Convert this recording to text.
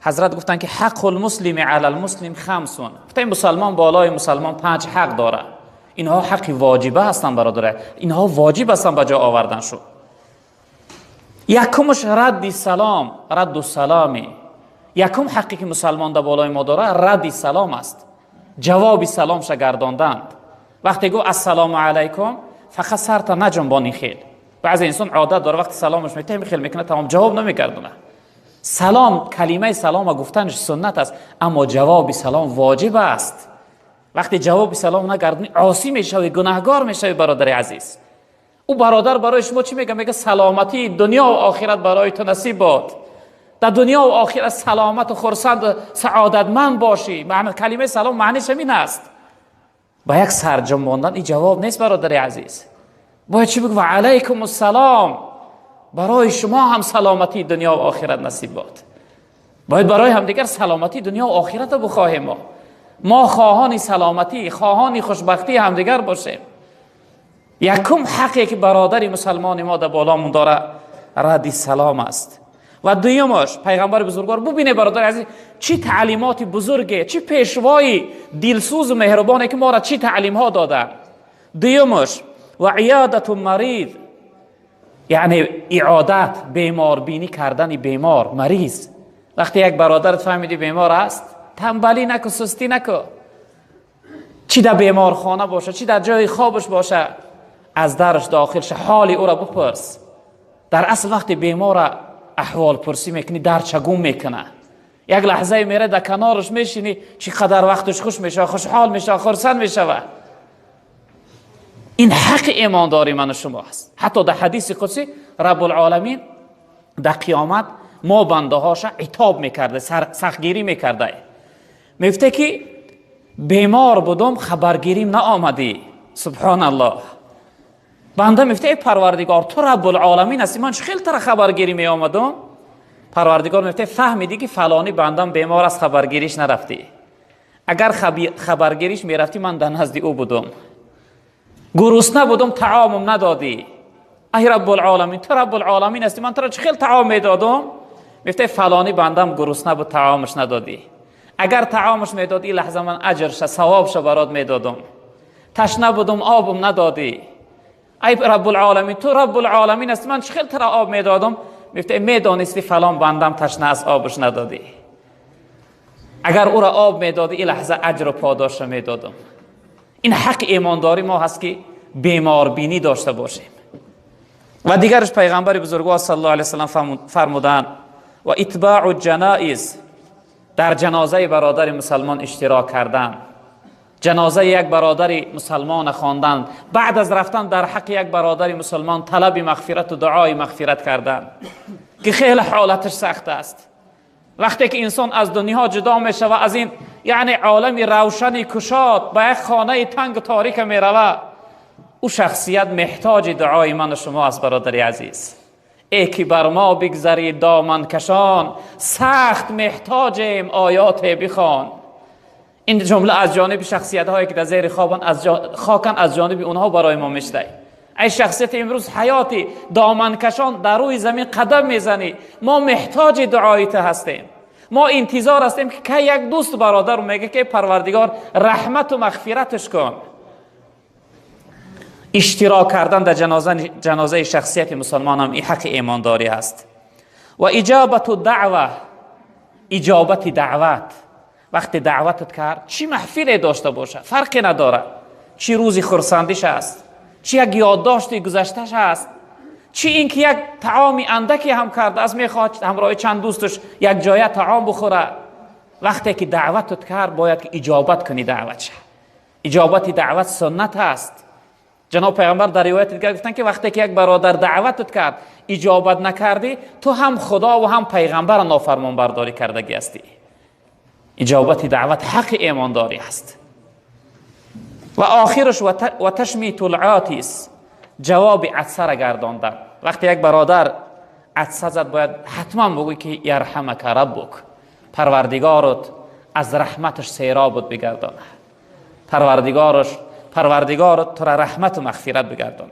حضرت گفتن که حق المسلم علی المسلم خمسون. گفتن مسلمان بالای مسلمان 5 حق داره. اینها حق واجبه هستن برادر، اینها واجب هستن به جا آوردن شد. یکمش رد سلام، رد السلام. یکم حقی که مسلمان در بالای ما داره رد سلام است، جواب سلام گرداندند. وقتی گو السلام علیکم فقط سر تا نجنبانی خیل. بعضی انسان عادت داره وقتی سلامش میته خیل میکنه تمام جواب نمیگردونه. سلام، کلمه سلام گفتنش سنت است، اما جواب سلام واجب است. وقتی جواب سلام نگردونی عاصی میشوی، گناهگار میشوی برادر عزیز. او برادر برای شما چی میگه؟ میگه سلامتی دنیا و آخرت برای تو نصیب باد. در دنیا و آخرت سلامت و خرسند و سعادتمند باشی. معنی کلمه سلام معنیش همین است. با یک سر جنباندن این جواب نیست برادر عزیز. باید چی بگو؟ و علیکم السلام، برای شما هم سلامتی دنیا و آخرت نصیب باد. باید برای همدیگر سلامتی دنیا و آخرت رو بخواهیم. ما خواهان سلامتی، خواهان خوشبختی همدیگر باشیم. یکم حقی که برادری مسلمان ما در بالامون داره رد سلام است. و دویمش پیغمبر بزرگوار ببینه برادر عزیز چی تعلیمات بزرگه، چی پیشوای دلسوز و مهربانه که ما را چی تعلیم ها دادن. دویمش و عیادت مریض، یعنی اعادت، بیمار بینی کردن بیمار مریض. وقتی یک برادرت فهمیدی بیمار است، تنبلی نکو، سستی نکو. چی در بیمار خانه باشه، چی در جای خوابش باشه، از درش داخل شه، حال او را بپرس. در اصل وقتی بیمار احوال پرسی میکنی در چگون میکنه، یک لحظه میره در کنارش میشینی چی قدر وقتش خوش میشه، خوشحال میشه، خرسند میشه. این حق ایمانداری من و شما است. حتی در حدیث قدسی رب العالمین در قیامت ما بنده هاش عتاب میکرده، سختگیری میکرده. میفته که بیمار بودم خبرگیریم نآمدی. سبحان الله. بنده میفته ای پروردگار تو رب العالمین هستی، من خیلی تر خبرگیری می آمدم. پروردگار میفته فهمیدی که فلانی بندم بیمار است، خبرگیریش نرفتی. اگر خبرگیریش میرفتی من در نزد او بودم، گرسنه بودم طعامم ندادی. ای رب العالمین تو رب العالمین هستی، من تو را خیلی طعام میدادم. میفته فلانی بندم گرسنه بود طعامش ندادی. اگر طعامش میدادی لحظه من اجرش ثوابش برات میدادم. تشنه بودم آبم ندادی. ای رب العالمین تو رب العالمین است، من خیلی تر آب میدادم. میفته میدانستی فلان بندم تشنه از آبش ندادی. اگر او را آب میدادی این لحظه اجر و پاداش میدادم. این حق ایمانداری ما هست که بیمار بینی داشته باشیم. و دیگرش پیغمبر بزرگوار صلی الله علیه و سلم فرمودند و اتباع الجنائز، در جنازه برادر مسلمان اشتراک کردن، جنازه یک برادر مسلمان خواندن، بعد از رفتن در حق یک برادر مسلمان طلب مغفرت و دعای مغفرت کردن که خیلی حالتش سخت است. وقتی که انسان از دنیا جدا میشه و از این یعنی عالم روشن کشاد به یک خانه تنگ و تاریک میروه، او شخصیت محتاج دعای من و شما است برادر عزیز. ای که بر ما بگذری دامن کشان، سخت محتاجیم آیات بخوان. این جمله از جانب شخصیت هایی که در زیر خاکن از جانب اونها برای ما میشته. ای شخصیت امروز حیاتی دامن کشان در روی زمین قدم میزنی، ما محتاج دعایت هستیم. ما انتظار هستیم که یک دوست برادر رو میگه که پروردگار رحمت و مغفرتش کن. اشتراک کردن در جنازه شخصیت مسلمان هم این حق ایمانداری است. و اجابت دعوه، اجابت دعوت، وقتی دعوتت کرد چی محفلی داشته باشه فرقی نداره، چی روزی خرسندیش است، چی یک یادداشتی گذشتهش است، چی اینکه یک طعامی اندکی هم کرده از میخواد همراه چند دوستش یک جای طعام بخوره. وقتی که دعوتت کرد باید که اجابت کنی دعوتش. اجابت دعوت سنت است. جناب پیغمبر در روایت دیگر گفتن که وقتی که یک برادر دعوتت کرد اجابت نکردی، تو هم خدا و هم پیغمبر نافرمان برداری کردگی هستی. اجابت دعوت حق ایمانداری است. و آخرش و تشمیت العاطس، جواب عطسه را گرداندن. وقتی یک برادر عطسه زد باید حتما بگوی که یرحمک ربک، پروردگارت از رحمتش سیرابت بگردانه، پروردگارت تو را رحمت و مغفرت بگردانه.